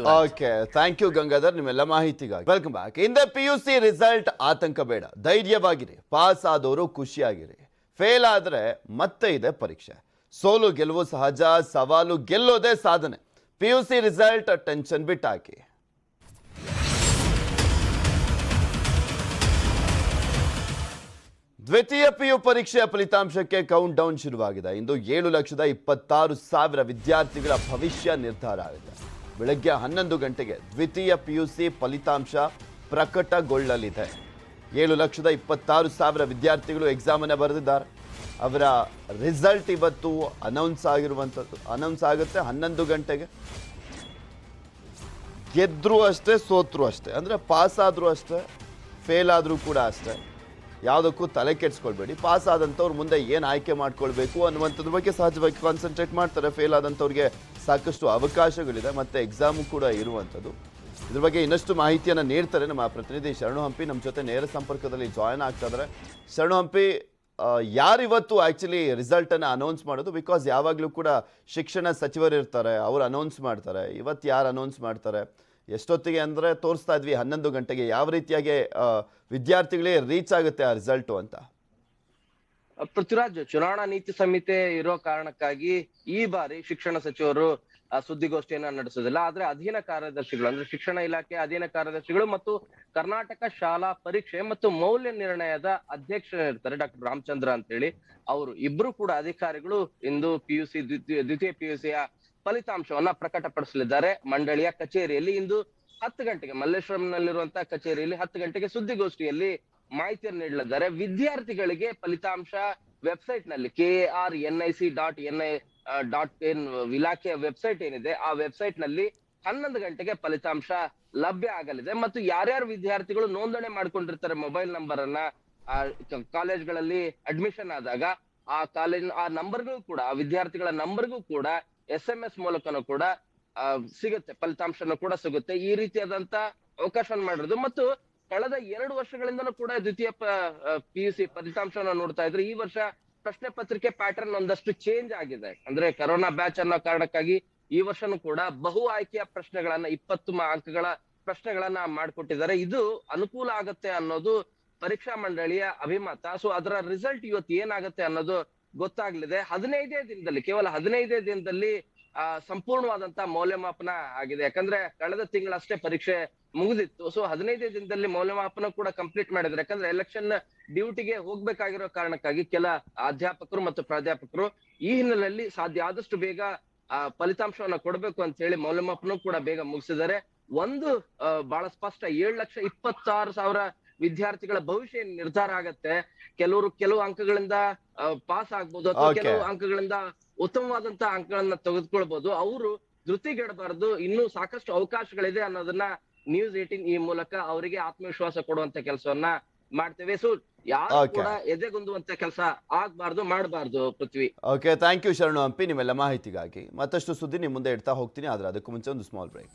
[SPEAKER 1] ಓಕೆ, ಥ್ಯಾಂಕ್ ಯು ಗಂಗಾಧರ್ ನಿಮ್ಮೆಲ್ಲ ಮಾಹಿತಿಗಾಗಿ. Welcome back. ಹಿಂದೆ PUC ರಿಸಲ್ಟ್ ಆತಂಕ ಬೇಡ, ಧೈರ್ಯವಾಗಿರಿ. ಪಾಸ್ ಆದವರು ಖುಷಿಯಾಗಿರಿ. ಫೇಲ್ ಆದ್ರೆ ಮತ್ತೆ ಇದೆ ಪರೀಕ್ಷೆ. ಸೋಲು ಗೆಲುವು ಸಹಜ, ಸವಾಲು ಗೆಲ್ಲೋದೇ ಸಾಧನೆ. PUC ರಿಸಲ್ಟ್ ಟೆನ್ಷನ್ ಬಿಟ್ಟಾಕಿ. ದ್ವಿತೀಯ PU ಪರೀಕ್ಷೆಯ ಫಲಿತಾಂಶಕ್ಕೆ ಕೌಂಟ್ ಡೌನ್ ಶುರುವಾಗಿದೆ. ಇಂದು 7,26,000 ವಿದ್ಯಾರ್ಥಿಗಳ ಭವಿಷ್ಯ ನಿರ್ಧಾರ ಆಗಿದೆ. ಬೆಳಗ್ಗೆ 11 ಗಂಟೆಗೆ ದ್ವಿತೀಯ PUC ಫಲಿತಾಂಶ ಪ್ರಕಟಗೊಳ್ಳಲಿದೆ. 7,26,000 ವಿದ್ಯಾರ್ಥಿಗಳು ಎಕ್ಸಾಮನ್ನು ಬರೆದಿದ್ದಾರೆ. ಅವರ ರಿಸಲ್ಟ್ ಇವತ್ತು ಅನೌನ್ಸ್ ಆಗುತ್ತೆ 11 ಗಂಟೆಗೆ. ಗೆದ್ದರೂ ಅಷ್ಟೇ, ಸೋತ್ರೂ ಅಷ್ಟೇ, ಅಂದರೆ ಪಾಸ್ ಆದರೂ ಅಷ್ಟೇ, ಫೇಲ್ ಆದರೂ ಕೂಡ ಅಷ್ಟೇ. ಯಾವುದಕ್ಕೂ ತಲೆ ಕೆಡಿಸ್ಕೊಳ್ಬೇಡಿ. ಪಾಸ್ ಆದಂಥವ್ರು ಮುಂದೆ ಏನು ಆಯ್ಕೆ ಮಾಡ್ಕೊಳ್ಬೇಕು ಅನ್ನುವಂಥದ್ರ ಬಗ್ಗೆ ಸಹಜವಾಗಿ ಕಾನ್ಸಂಟ್ರೇಟ್ ಮಾಡ್ತಾರೆ. ಫೇಲ್ ಆದಂಥವ್ರಿಗೆ ಸಾಕಷ್ಟು ಅವಕಾಶಗಳಿದೆ, ಮತ್ತು ಎಕ್ಸಾಮು ಕೂಡ ಇರುವಂಥದ್ದು. ಇದ್ರ ಬಗ್ಗೆ ಇನ್ನಷ್ಟು ಮಾಹಿತಿಯನ್ನು ನೀಡ್ತಾರೆ ನಮ್ಮ ಪ್ರತಿನಿಧಿ ಶರಣು ಹಂಪಿ. ನಮ್ಮ ಜೊತೆ ನೇರ ಸಂಪರ್ಕದಲ್ಲಿ ಜಾಯ್ನ್ ಆಗ್ತಾ ಇದ್ದಾರೆ. ಶರಣು ಹಂಪಿ, ಯಾರಿವತ್ತು ಆ್ಯಕ್ಚುಲಿ ರಿಸಲ್ಟನ್ನು ಅನೌನ್ಸ್ ಮಾಡೋದು? ಬಿಕಾಸ್ ಯಾವಾಗಲೂ ಕೂಡ ಶಿಕ್ಷಣ ಸಚಿವರು ಇರ್ತಾರೆ, ಅವರು ಅನೌನ್ಸ್ ಮಾಡ್ತಾರೆ. ಇವತ್ತು ಯಾರು ಅನೌನ್ಸ್ ಮಾಡ್ತಾರೆ? ಎಷ್ಟೊತ್ತಿಗೆ ಅಂದರೆ ತೋರಿಸ್ತಾ ಇದ್ವಿ 11 ಗಂಟೆಗೆ. ಯಾವ ರೀತಿಯಾಗಿ ವಿದ್ಯಾರ್ಥಿಗಳೇ ರೀಚ್ ಆಗುತ್ತೆ ಆ ರಿಸಲ್ಟು ಅಂತ?
[SPEAKER 4] ಪೃಥ್ವಿರಾಜ್, ಚುನಾವಣಾ ನೀತಿ ಸಂಹಿತೆ ಇರೋ ಕಾರಣಕ್ಕಾಗಿ ಈ ಬಾರಿ ಶಿಕ್ಷಣ ಸಚಿವರು ಸುದ್ದಿಗೋಷ್ಠಿಯನ್ನ ನಡೆಸೋದಿಲ್ಲ. ಆದ್ರೆ ಅಧೀನ ಕಾರ್ಯದರ್ಶಿಗಳು, ಅಂದ್ರೆ ಶಿಕ್ಷಣ ಇಲಾಖೆ ಅಧೀನ ಕಾರ್ಯದರ್ಶಿಗಳು ಮತ್ತು ಕರ್ನಾಟಕ ಶಾಲಾ ಪರೀಕ್ಷೆ ಮತ್ತು ಮೌಲ್ಯ ನಿರ್ಣಯದ ಅಧ್ಯಕ್ಷರಿರ್ತಾರೆ ಡಾಕ್ಟರ್ ರಾಮಚಂದ್ರ ಅಂತ ಹೇಳಿ, ಅವರು ಇಬ್ರು ಕೂಡ ಅಧಿಕಾರಿಗಳು ಇಂದು PUC ದ್ವಿತೀಯ PUCಯ ಫಲಿತಾಂಶವನ್ನ ಪ್ರಕಟಪಡಿಸಲಿದ್ದಾರೆ. ಮಂಡಳಿಯ ಕಚೇರಿಯಲ್ಲಿ ಇಂದು 10 ಗಂಟೆಗೆ ಮಲ್ಲೇಶ್ವರಂನಲ್ಲಿರುವಂತಹ ಕಚೇರಿಯಲ್ಲಿ 10 ಗಂಟೆಗೆ ಸುದ್ದಿಗೋಷ್ಠಿಯಲ್ಲಿ ಮಾಹಿತಿಯನ್ನು ನೀಡಲಿದ್ದಾರೆ. ವಿದ್ಯಾರ್ಥಿಗಳಿಗೆ ಫಲಿತಾಂಶ ವೆಬ್ಸೈಟ್ ನಲ್ಲಿ KRNIC.in ಇಲಾಖೆಯ ವೆಬ್ಸೈಟ್ ಏನಿದೆ ಆ ವೆಬ್ಸೈಟ್ ನಲ್ಲಿ 11 ಗಂಟೆಗೆ ಫಲಿತಾಂಶ ಲಭ್ಯ ಆಗಲಿದೆ. ಮತ್ತು ಯಾರ್ಯಾರು ವಿದ್ಯಾರ್ಥಿಗಳು ನೋಂದಣಿ ಮಾಡ್ಕೊಂಡಿರ್ತಾರೆ ಮೊಬೈಲ್ ನಂಬರ್ ಅನ್ನ ಕಾಲೇಜ್ಗಳಲ್ಲಿ ಅಡ್ಮಿಷನ್ ಆದಾಗ ಆ ನಂಬರ್ಗೂ ಕೂಡ, ಆ ವಿದ್ಯಾರ್ಥಿಗಳ ನಂಬರ್ಗೂ ಕೂಡ SMS ಮೂಲಕನೂ ಕೂಡ ಸಿಗುತ್ತೆ, ಫಲಿತಾಂಶನೂ ಕೂಡ ಸಿಗುತ್ತೆ. ಈ ರೀತಿಯಾದಂತ ಅವಕಾಶವನ್ನು ಮಾಡಿರೋದು. ಮತ್ತು ಕಳೆದ 2 ವರ್ಷಗಳಿಂದನೂ ಕೂಡ ದ್ವಿತೀಯ PUC ಫಲಿತಾಂಶವನ್ನು ನೋಡ್ತಾ ಇದ್ರೆ ಈ ವರ್ಷ ಪ್ರಶ್ನೆ ಪತ್ರಿಕೆ ಪ್ಯಾಟರ್ನ್ ಒಂದಷ್ಟು ಚೇಂಜ್ ಆಗಿದೆ. ಅಂದ್ರೆ ಕರೋನಾ ಬ್ಯಾಚ್ ಅನ್ನೋ ಕಾರಣಕ್ಕಾಗಿ ಈ ವರ್ಷನೂ ಕೂಡ ಬಹು ಆಯ್ಕೆಯ ಪ್ರಶ್ನೆಗಳನ್ನ 20 ಅಂಕಗಳ ಪ್ರಶ್ನೆಗಳನ್ನ ಮಾಡ್ಕೊಟ್ಟಿದ್ದಾರೆ. ಇದು ಅನುಕೂಲ ಆಗತ್ತೆ ಅನ್ನೋದು ಪರೀಕ್ಷಾ ಮಂಡಳಿಯ ಅಭಿಮತ. ಸೊ ಅದರ ರಿಸಲ್ಟ್ ಇವತ್ತು ಏನಾಗತ್ತೆ ಅನ್ನೋದು ಗೊತ್ತಾಗ್ಲಿದೆ. 15 ದಿನದಲ್ಲಿ, ಕೇವಲ 15 ದಿನದಲ್ಲಿ ಸಂಪೂರ್ಣವಾದಂತ ಮೌಲ್ಯಮಾಪನ ಆಗಿದೆ. ಯಾಕಂದ್ರೆ ಕಳೆದ ತಿಂಗಳಷ್ಟೇ ಪರೀಕ್ಷೆ ಮುಗಿದಿತ್ತು. ಸೊ 15 ದಿನದಲ್ಲಿ ಮೌಲ್ಯಮಾಪನ ಕೂಡ ಕಂಪ್ಲೀಟ್ ಮಾಡಿದ್ರೆ, ಯಾಕಂದ್ರೆ ಎಲೆಕ್ಷನ್ ಡ್ಯೂಟಿಗೆ ಹೋಗ್ಬೇಕಾಗಿರೋ ಕಾರಣಕ್ಕಾಗಿ ಕೆಲ ಅಧ್ಯಾಪಕರು ಮತ್ತು ಪ್ರಾಧ್ಯಾಪಕರು ಈ ಹಿನ್ನೆಲೆಯಲ್ಲಿ ಸಾಧ್ಯ ಆದಷ್ಟು ಬೇಗ ಫಲಿತಾಂಶವನ್ನ ಕೊಡ್ಬೇಕು ಅಂತ ಹೇಳಿ ಮೌಲ್ಯಮಾಪನ ಕೂಡ ಬೇಗ ಮುಗಿಸಿದ್ದಾರೆ. ಒಂದು ಬಹಳ ಸ್ಪಷ್ಟ, 7,26,000 ವಿದ್ಯಾರ್ಥಿಗಳ ಭವಿಷ್ಯ ನಿರ್ಧಾರ ಆಗತ್ತೆ. ಕೆಲವು ಅಂಕಗಳಿಂದ ಪಾಸ್ ಆಗ್ಬೋದು, ಅಥವಾ ಕೆಲವು ಅಂಕಗಳಿಂದ ಉತ್ತಮವಾದಂತಹ ಅಂಕಗಳನ್ನ ತೆಗೆದುಕೊಳ್ಬಹುದು. ಅವರು ಧೃತಿಗೆಡಬಾರದು, ಇನ್ನೂ ಸಾಕಷ್ಟು ಅವಕಾಶಗಳಿದೆ ಅನ್ನೋದನ್ನ ನ್ಯೂಸ್ 18 ಈ ಮೂಲಕ ಅವರಿಗೆ ಆತ್ಮವಿಶ್ವಾಸ ಕೊಡುವಂತ ಕೆಲಸವನ್ನ ಮಾಡ್ತೇವೆ. ಸೊ ಯಾರು ಕೂಡ ಎದೆಗುಂದುವಂತ ಕೆಲಸ ಆಗ್ಬಾರ್ದು, ಮಾಡಬಾರ್ದು. ಪೃಥ್ವಿ,
[SPEAKER 1] ಓಕೆ, ಥ್ಯಾಂಕ್ ಯು ಶರಣು ಹಂಪಿ ನಿಮ್ಮೆಲ್ಲ ಮಾಹಿತಿಗಾಗಿ. ಮತ್ತಷ್ಟು ಸುದ್ದಿ ನಿಮ್ಮ ಮುಂದೆ ಇಡ್ತಾ ಹೋಗ್ತೀನಿ, ಆದ್ರೆ ಅದಕ್ಕೂ ಮುಂಚೆ ಒಂದು ಸ್ಮಾಲ್ ಬ್ರೇಕ್.